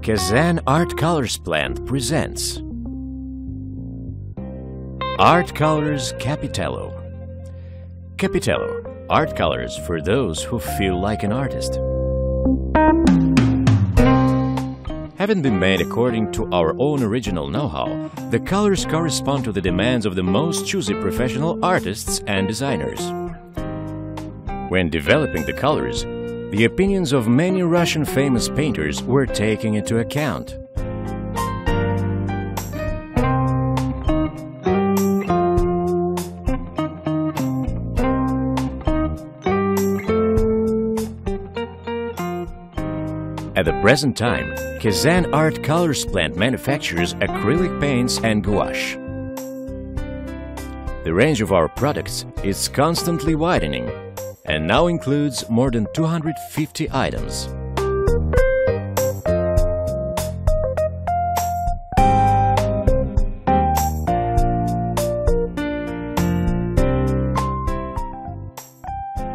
Kazan Art Colors plant presents Art Colors Capitello. Capitello, art colors for those who feel like an artist. Having been made according to our own original know-how, the colors correspond to the demands of the most choosy professional artists and designers. When developing the colors, the opinions of many Russian famous painters were taken into account. At the present time, Kazan Art Colors plant manufactures acrylic paints and gouache. The range of our products is constantly widening and now includes more than 250 items.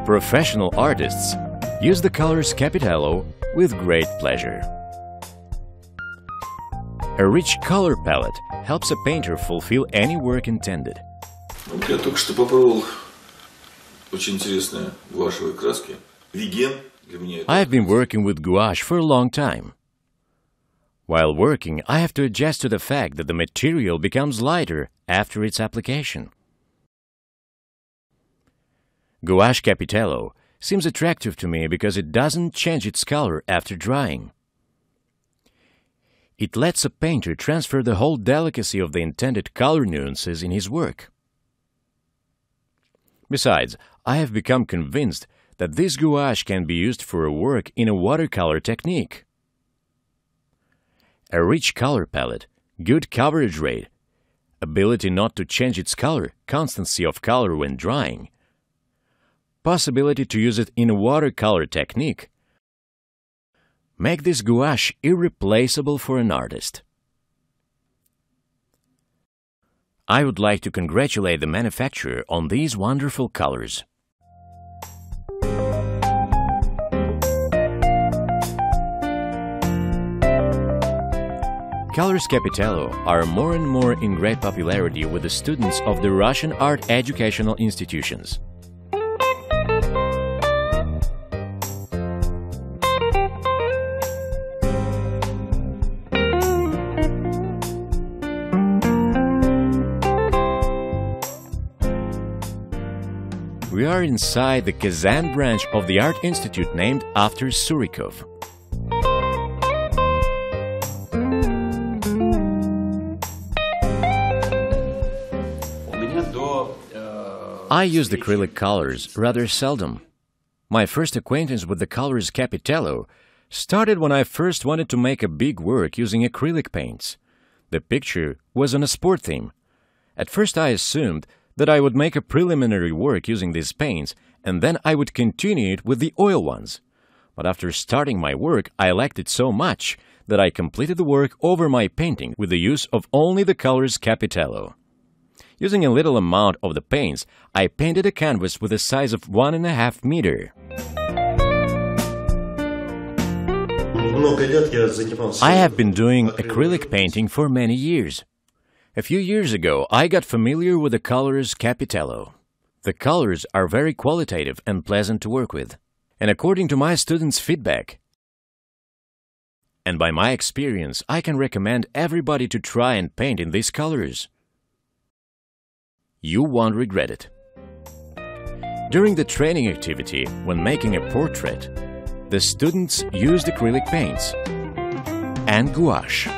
Professional artists use the colors Capitello with great pleasure. A rich color palette helps a painter fulfill any work intended. Я только что попробовал очень интересные гуашевые краски. Виген для меня это... I have been working with gouache for a long time. While working, I have to adjust to the fact that the material becomes lighter after its application. Gouache Capitello seems attractive to me because it doesn't change its color after drying. It lets a painter transfer the whole delicacy of the intended color nuances in his work. Besides, I have become convinced that this gouache can be used for a work in a watercolor technique. A rich color palette, good coverage rate, ability not to change its color, constancy of color when drying, possibility to use it in a watercolor technique make this gouache irreplaceable for an artist. I would like to congratulate the manufacturer on these wonderful colors. Colors Capitello are more and more in great popularity with the students of the Russian art educational institutions. We are inside the Kazan branch of the Art Institute named after Surikov. I use acrylic colors rather seldom. My first acquaintance with the colors Capitello started when I first wanted to make a big work using acrylic paints. The picture was on a sport theme. At first I assumed that I would make a preliminary work using these paints and then I would continue it with the oil ones. But after starting my work, I liked it so much that I completed the work over my painting with the use of only the colors Capitello. Using a little amount of the paints, I painted a canvas with a size of 1.5 meters. I have been doing acrylic painting for many years. A few years ago, I got familiar with the colors Capitello. The colors are very qualitative and pleasant to work with. And according to my students' feedback, and by my experience, I can recommend everybody to try and paint in these colors. You won't regret it. During the training activity, when making a portrait, the students used acrylic paints and gouache.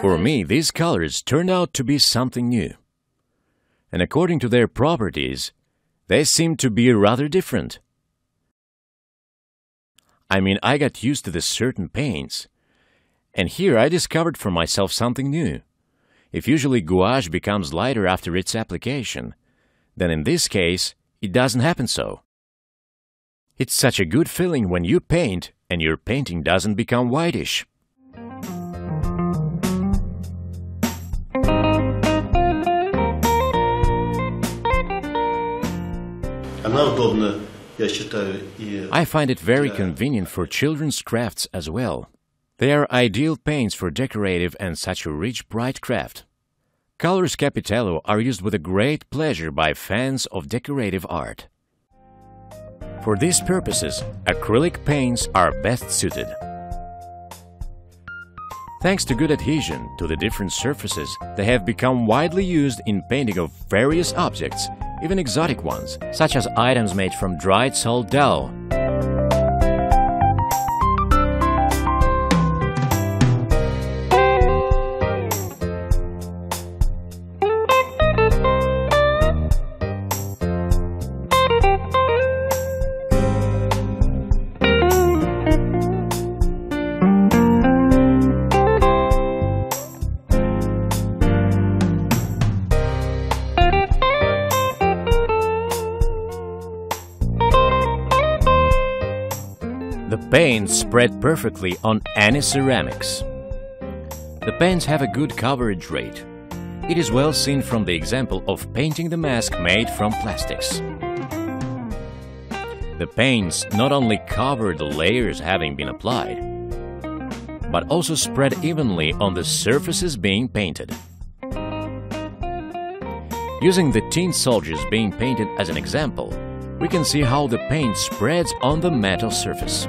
For me, these colors turned out to be something new. And according to their properties, they seem to be rather different. I mean, I got used to the certain paints, and here I discovered for myself something new. If usually gouache becomes lighter after its application, then in this case, it doesn't happen so. It's such a good feeling when you paint and your painting doesn't become whitish. она удобна, я считаю, и... I find it very convenient for children's crafts as well. They are ideal paints for decorative and such a rich, bright craft. Colors Capitello are used with a great pleasure by fans of decorative art. For these purposes, acrylic paints are best suited. Thanks to good adhesion to the different surfaces, they have become widely used in painting of various objects, even exotic ones, such as items made from dried salt dough. The paints spread perfectly on any ceramics. The paints have a good coverage rate. It is well seen from the example of painting the mask made from plastics. The paints not only cover the layers having been applied, but also spread evenly on the surfaces being painted. Using the tin soldiers being painted as an example, we can see how the paint spreads on the metal surface.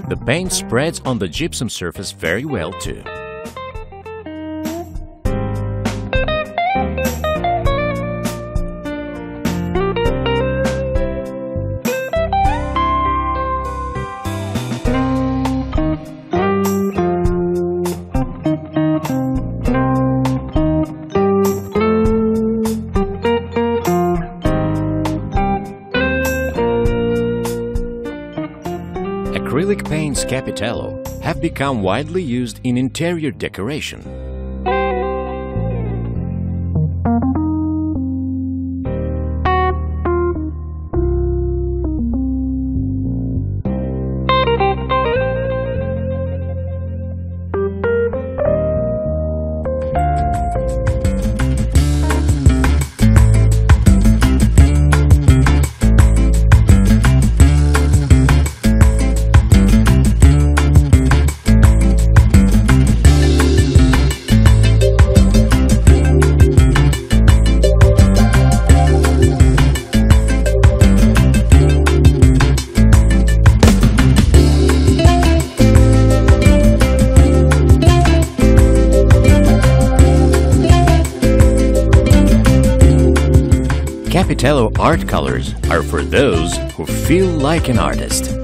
The paint spreads on the gypsum surface very well too. Acrylic paints Capitello have become widely used in interior decoration. Capitello art colors are for those who feel like an artist.